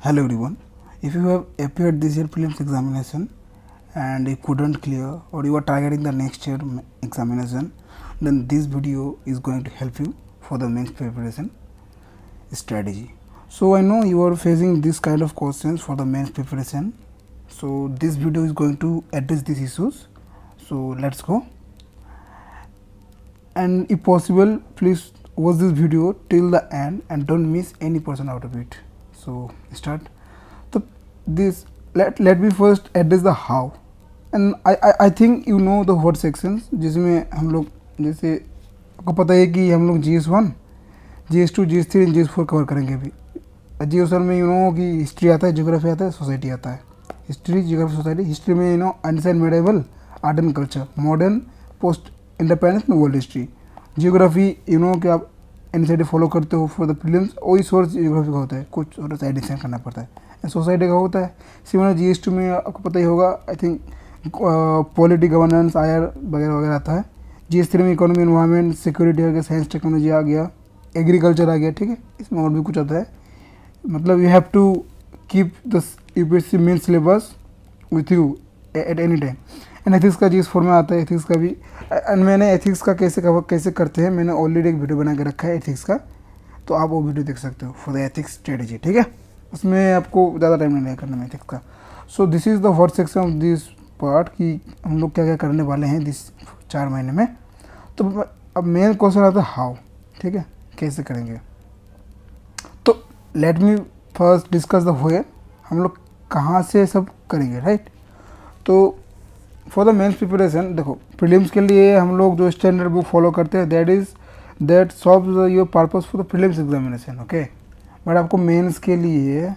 Hello everyone. If you have appeared this year prelims examination and you couldn't clear or you are targeting the next year examination, then this video is going to help you for the mains preparation strategy. So I know you are facing this kind of questions for the mains preparation. So this video is going to address these issues. So let's go. And if possible, please watch this video till the end and don't miss any portion out of it. So start. So this let me first address the how, and I think you know the what sections जिसमें हम लोग जैसे आपको पता है कि हम लोग GS1, GS2, GS3 and GS4 cover करेंगे अभी। GS1 में यू नो कि हिस्ट्री आता है, ज्योग्राफी आता है, सोसाइटी आता है। History, geography, society. हिस्ट्री में you know ancient, medieval, art and culture, modern, post independence में world history. Geography you know कि आप एनसीईआरटी फॉलो करते हो फॉर द प्रीलिम्स, वही सोर्स जियोग्राफी का होता है, कुछ थोड़ा सा एडिशन करना पड़ता है। सोसाइटी का होता है सिमिलर GS2 में आपको पता ही होगा, आई थिंक पॉलिटी, गवर्नेंस, आयर वगैरह वगैरह आता है। GS3 में इकोनॉमी, एनवायरनमेंट, सिक्योरिटी आ गया, साइंस टेक्नोलॉजी आ गया, एग्रीकल्चर आ गया, ठीक है। इसमें और भी कुछ आता है, मतलब you have to keep the UPSC main syllabus with you at any time. And ethics का GS4 में आता है, एथिक्स का भी। एंड मैंने एथिक्स का कैसे करते हैं, मैंने ऑलरेडी एक वीडियो बना के रखा है एथिक्स का, तो आप वो वीडियो देख सकते हो फॉर द एथिक्स स्ट्रेटेजी, ठीक है। उसमें आपको ज़्यादा टाइम नहीं करना है एथिक्स का। So this is the what section of this part कि हम लोग क्या क्या करने वाले हैं दिस 4 महीने में। तो अब मेन क्वेश्चन आता है हाउ, ठीक है, कैसे करेंगे। तो let me first discuss the where, हम लोग कहाँ से सब करेंगे, राइट। तो फॉर द मेंस प्रिपरेशन देखो, प्रीलिम्स के लिए हम लोग जो स्टैंडर्ड बुक फॉलो करते हैं that solves your purpose for the prelims examination, okay. But आपको मेंस के लिए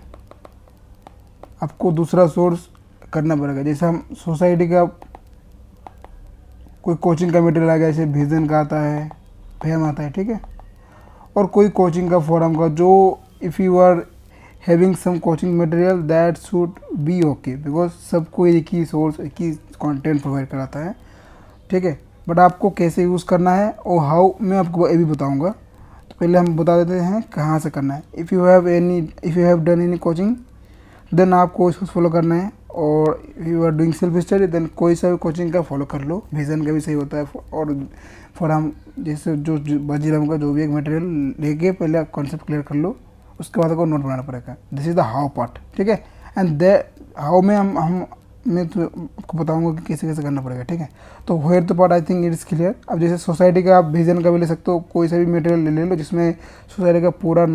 आपको दूसरा सोर्स करना पड़ेगा। जैसे हम सोसाइटी का कोई कोचिंग का मटेरियल आ गया, जैसे विजन का आता है, फेम आता है, ठीक है। और कोई कोचिंग का फोरम का, जो if you are having some coaching material that should be okay, because सबको एक ही सोर्स, एक ही कंटेंट प्रोवाइड कराता है, ठीक है। बट आपको कैसे यूज़ करना है और हाउ मैं आपको ये भी बताऊंगा। तो पहले हम बता देते हैं कहाँ से करना है। If you have done any coaching then आपको इसको फॉलो करना है, और you are doing self study then कोई सा भी कोचिंग का फॉलो कर लो। विजन का भी सही होता है, और फॉर हम जैसे जो बाजीराम का जो भी एक मटेरियल लेके पहले कॉन्सेप्ट क्लियर कर लो, उसके बाद आपको नोट बनाना पड़ेगा। This is the how part, ठीक है। एंड द हाउ में मैं तो आपको बताऊंगा कि कैसे कैसे करना पड़ेगा, ठीक है। तो where the part I think it is clear. अब जैसे सोसाइटी का आप विजन का भी ले सकते हो, कोई सा भी मटेरियल ले लो जिसमें सोसाइटी का पूरा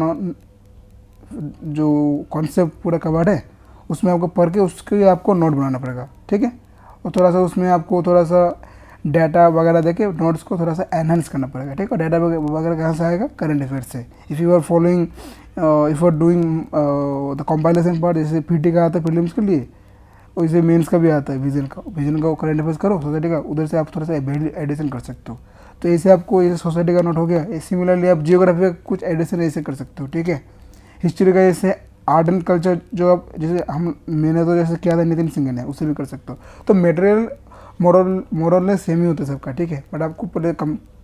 जो कॉन्सेप्ट पूरा कवर्ड है, उसमें आपको पढ़ के उसके आपको नोट बनाना पड़ेगा, ठीक है। और थोड़ा सा उसमें आपको थोड़ा सा डाटा वगैरह देके नोट्स को थोड़ा सा एनहांस करना पड़ेगा, ठीक है। डाटा वगैरह कहाँ से आएगा, करंट अफेयर से। If you are following if are doing the compilation part, जैसे पीटी का आता है प्रीलिम्स के लिए, वैसे मेंस का भी आता है विजन का करंट अफेयर्स करो सोसाइटी का, उधर से आप थोड़ा सा एडिशन कर सकते हो। तो ऐसे आपको जैसे सोसाइटी का नोट हो गया, सिमिलरली आप जियोग्राफी का कुछ एडिशन ऐसे कर सकते हो, ठीक है। हिस्ट्री का जैसे आर्ट एंड कल्चर जो आप जैसे मैंने तो जैसे किया था नितिन सिंह ने, उससे भी कर सकते हो। तो मटेरियल मोरल सेम ही होता है सबका, ठीक है। बट आपको पहले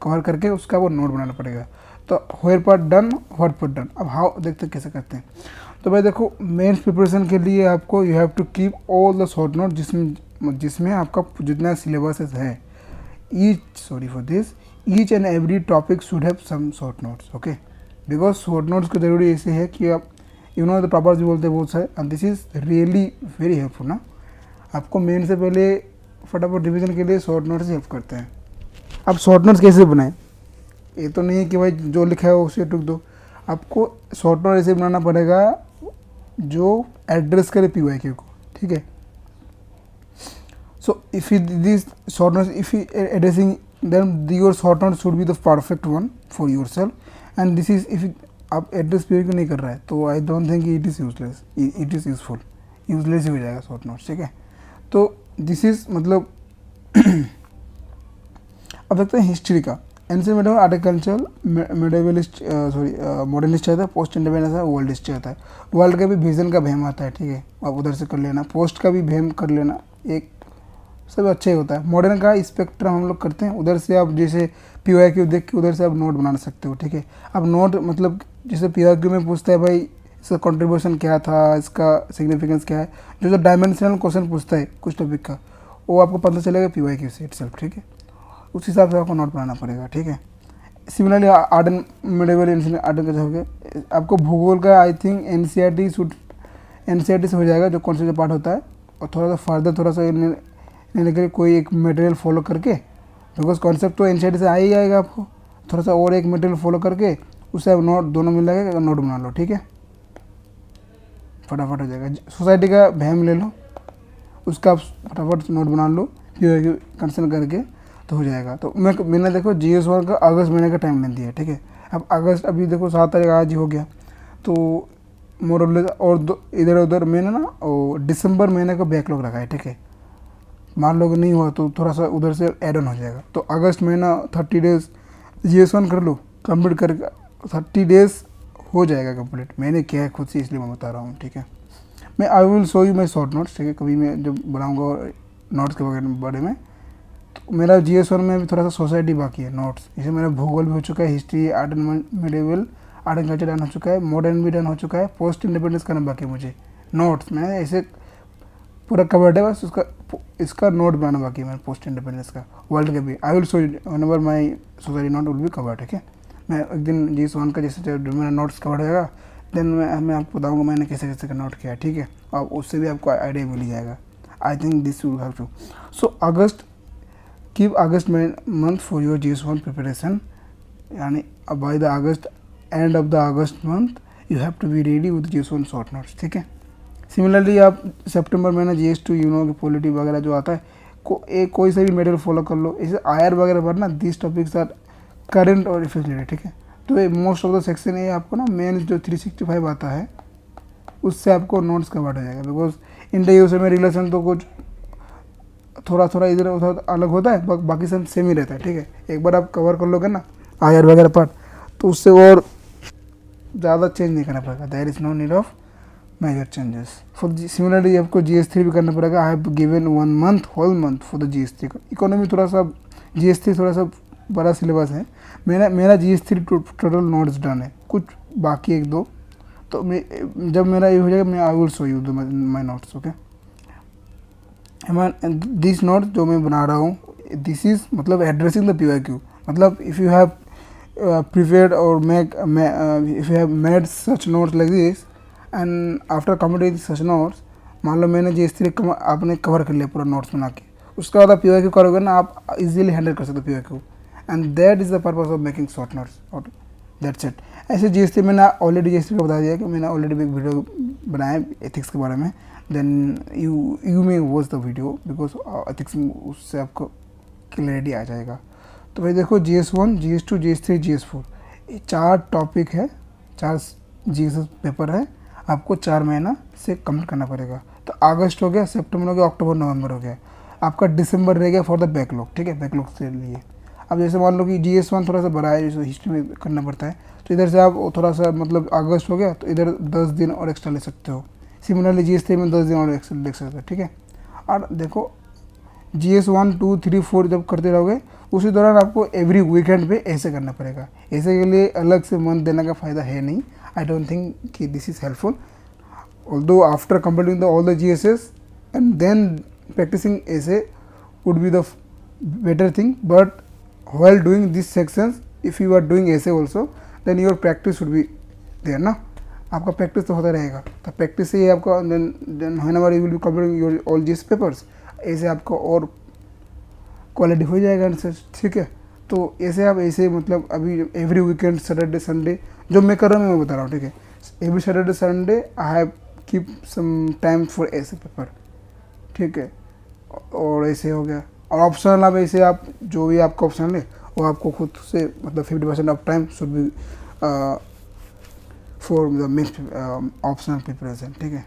कवर करके उसका वो नोट बनाना पड़ेगा। तो where part done, what part done. अब हाउ देखते कैसे करते हैं। तो भाई देखो, मेंस प्रिपरेशन के लिए आपको you have to keep all the short note जिसमें आपका जितना सिलेबस है, each and every topic should have some short notes, okay. Because short notes को जरूरी ऐसे है कि आप यू नो द टॉपर्स भी बोलते हैं बहुत सारे, and this is really very helpful ना। आपको मेन से पहले फटाफट रिवीजन के लिए शॉर्ट नोट्स हेल्प करते हैं। अब शॉर्ट नोट्स कैसे बनाएं, ये तो नहीं है कि भाई जो लिखा है उसे टुक दो। आपको शॉर्ट नोट ऐसे बनाना पड़ेगा जो एड्रेस करे PYQ को, ठीक है। So if this short notes if addressing then your short note should be the perfect one for yourself. And this is if आप एड्रेस PYQ नहीं कर रहा है तो I don't think it is useless, it is useful, useless ही हो जाएगा short notes, ठीक है। तो दिस इज़ मतलब अब देखते हैं हिस्ट्री का। एंशिएंट मेडिवल, आर्टिकल्चर, मेडिवलिस्ट, मॉडर्न हिस्ट्री आता है, पोस्ट इंडिपेंडेंस आता है, वर्ल्ड हिस्ट्री आता है। वर्ल्ड का भी विजन का भेम आता है, ठीक है, आप उधर से कर लेना। पोस्ट का भी भेम कर लेना, एक सब अच्छा ही होता है। मॉडर्न का स्पेक्ट्रम हम लोग करते हैं, उधर से आप जैसे PYQ देख के उधर से आप नोट बना सकते हो, ठीक है। अब नोट मतलब जैसे PYQ में पूछता है भाई इसका कंट्रीब्यूशन क्या था, इसका सिग्निफिकेंस क्या है, जो डायमेंशनल क्वेश्चन पूछता है कुछ टॉपिक का, वो आपको पता चलेगा PYQ से इटसेल्फ, ठीक है। उस हिसाब से आपको नोट बनाना पड़ेगा, ठीक है। Similarly art and medieval ancient art का हो गया, आपको भूगोल का आई थिंक NCERT से हो जाएगा, जो कौन सा जो पार्ट होता है, और थोड़ा सा फर्दर थोड़ा सा लेकर कोई एक मटेरियल फॉलो करके, बिकॉज कॉन्सेप्ट तो NCERT से आ ही आएगा आपको, थोड़ा सा और एक मटेरियल फॉलो करके उससे आप नोट दोनों मिल जाएगा, नोट बना लो, ठीक है, फटाफट हो जाएगा। सोसाइटी का भैम ले लो, उसका आप फटाफट नोट बना लो, कंसर्न करके तो हो जाएगा। तो मैंने देखो GS1 का अगस्त महीने का टाइम ले दिया, ठीक है। अब अगस्त अभी देखो 7 तारीख आज ही हो गया, तो मोरलेस और इधर उधर मैंने ना दिसंबर महीने का बैकलॉग रखा है, ठीक है। मान लो कि नहीं हुआ तो थोड़ा सा उधर से एड ऑन हो जाएगा। तो अगस्त महीना 30 डेज GS1 कर लो, कंप्लीट करके 30 डेज हो जाएगा कंप्लीट। मैंने किया है खुद से, इसलिए मैं बता रहा हूँ, ठीक है। मैं I will show you my short notes, ठीक है, कभी मैं जब बनाऊँगा नोट्स के बारे में। तो मेरा GS1 में भी थोड़ा सा सोसाइटी बाकी है नोट्स, जैसे मेरा भूगोल भी हो चुका है, history, art and medieval, art and culture done हो चुका है, मॉडर्न भी डन हो चुका है, पोस्ट इंडिपेंडेंस करना बाकी है मुझे। नोट्स में ऐसे पूरा कवर्ड है, बस इसका नोट बनाना बाकी है मेरा, पोस्ट इंडिपेंडेंस का, वर्ल्ड के भी। I will show whenever my society note will be covered, ठीक है। मैं एक दिन GS1 का जैसे जब मेरा नोट्स कवर्ड होगा, देन मैं आपको बताऊँगा मैंने कैसे कैसे का नोट किया है, ठीक है, और उससे भी आपको आइडिया मिल जाएगा। I think this will help you. So August, keep August month for your GS1 preparation, यानी by the August, end of the August month you have to be ready with GS1 short notes, ठीक है। Similarly आप सितंबर महीना GS2 कि polity वगैरह जो आता है, कोई सा भी मटेरियल फॉलो कर लो, इसे IR वगैरह पढ़ना, दिस टॉपिक्स आर करंट और रिफ्लेक्टेड, ठीक है। तो ये मोस्ट ऑफ द सेक्शन ये आपको ना मेन जो 365 आता है उससे आपको नोट्स कवर हो जाएगा, बिकॉज इंडिया यूएसए में रिलेशन तो कुछ थोड़ा थोड़ा इधर उधर अलग होता है, बाकी सब सेम ही रहता है, ठीक है। एक बार आप कवर कर लोगे ना IR वगैरह पार्ट, तो उससे और ज़्यादा चेंज नहीं करना पड़ेगा, there is no need of major changes. For similarly आपको GS3 भी करना पड़ेगा। I have given 1 month, whole month for the GS3। Economy थोड़ा सा, GS3 थोड़ा सा बड़ा सिलेबस है। मेरा GS3 टोटल नोट्स डन है, कुछ बाकी एक दो, तो जब मेरा ये हो जाएगा मैं I will show you my notes, okay. This notes जो मैं बना रहा हूँ, दिस इज़ मतलब एड्रेसिंग द PYQ, मतलब if you have prepared or if you have made such notes like this and after completing such notes, मान लो मैंने GS3 आपने कवर कर लिया पूरा नोट्स बना के, उसके बाद आप PYQ करोगे ना, आप इजीली हैंडल कर सकते हो PYQ, and that is the purpose of making short notes, और दैट्स इट। ऐसे GS3 मैंने ऑलरेडी GS3 को बता दिया कि मैंने ऑलरेडी एक वीडियो बनाया एथिक्स के बारे में, then you may watch the video, because ethics में उससे आपको क्लैरिटी आ जाएगा। तो भाई देखो GS1, GS2, GS3, GS4 ये 4 टॉपिक है, 4 GS पेपर है, आपको 4 महीना से कंप्लीट करना पड़ेगा। तो अगस्त हो गया, सितंबर हो गया, अक्टूबर, नवंबर हो गया, आपका दिसंबर रह गया फॉर द बैकलॉग, ठीक है, बैकलॉग के लिए। अब जैसे मान लो कि GS1 थोड़ा सा बड़ा है, जैसे हिस्ट्री में करना पड़ता है, तो इधर से आप थोड़ा सा मतलब अगस्त हो गया तो इधर 10 दिन और एक्स्ट्रा ले सकते हो। सिमिलरली GS3 में 10 दिन और एक्स्ट्रा ले सकते हो, ठीक है। और देखो GS1, 2, 3, 4 जब करते रहोगे, उसी दौरान आपको एवरी वीकेंड पे ऐसे करना पड़ेगा। ऐसे के लिए अलग से मंथ देने का फ़ायदा है नहीं। आई डोंट थिंक कि this is helpful, although after completing all the GSS and then practicing ऐसे would be the better thing, but while doing these sections if you are doing essay also then your practice should be there ना, आपका practice तो होता रहेगा। तो practice से ही आपका then whenever you will be covering your all these papers, ऐसे आपका और क्वालिटी हो जाएगा, ठीक है। तो ऐसे आप ऐसे मतलब अभी एवरी वीकेंड सैटरडे संडे जो मैं कर रहा हूँ मैं बता रहा हूँ, ठीक है। Every Saturday Sunday I have keep some time for ऐसे पेपर, ठीक है। और ऐसे हो गया, और ऑप्शनल आप ऐसे आप जो भी आपका ऑप्शनल है वो आपको खुद से मतलब 50% of time should be for the mix optional preparation, ठीक है।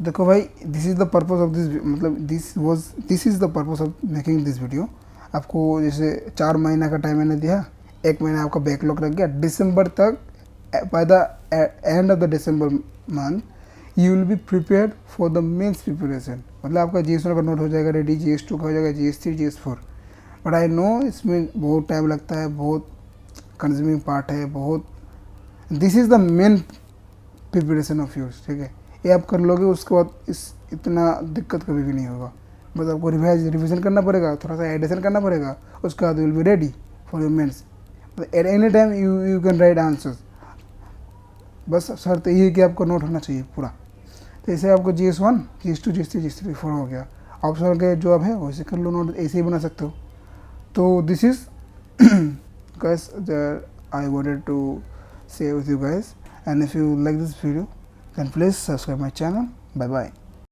देखो भाई this is the purpose of this, मतलब this is the purpose of making this video. आपको जैसे 4 महीना का टाइम मैंने दिया, 1 महीना आपका बैकलॉग रख गया, दिसंबर तक, by the end of the December month you will be prepared for the mains preparation. मतलब आपका GS1 का नोट हो जाएगा रेडी, GS2 का हो जाएगा, GS3, GS4। But I know इसमें बहुत टाइम लगता है, बहुत कंज्यूमिंग पार्ट है, बहुत। This is the main preparation of yours, ठीक है। ये आप कर लोगे, उसके बाद इस इतना दिक्कत कभी भी नहीं होगा। बस आपको रिविज़न करना पड़ेगा, थोड़ा सा एडिशन करना पड़ेगा, उसके बाद will be ready for your mains. At any time you can write answers. बस शर्त यही है कि आपको नोट होना चाहिए पूरा। तो ऐसे आपको GS1, GS2, GS3, GS4 हो गया। ऑप्शनल के जो आप है वैसे कर लो, नोट ऐसे ही बना सकते हो। तो this is guys that I wanted to say with you guys, and if you like this video then please subscribe my channel. Bye bye.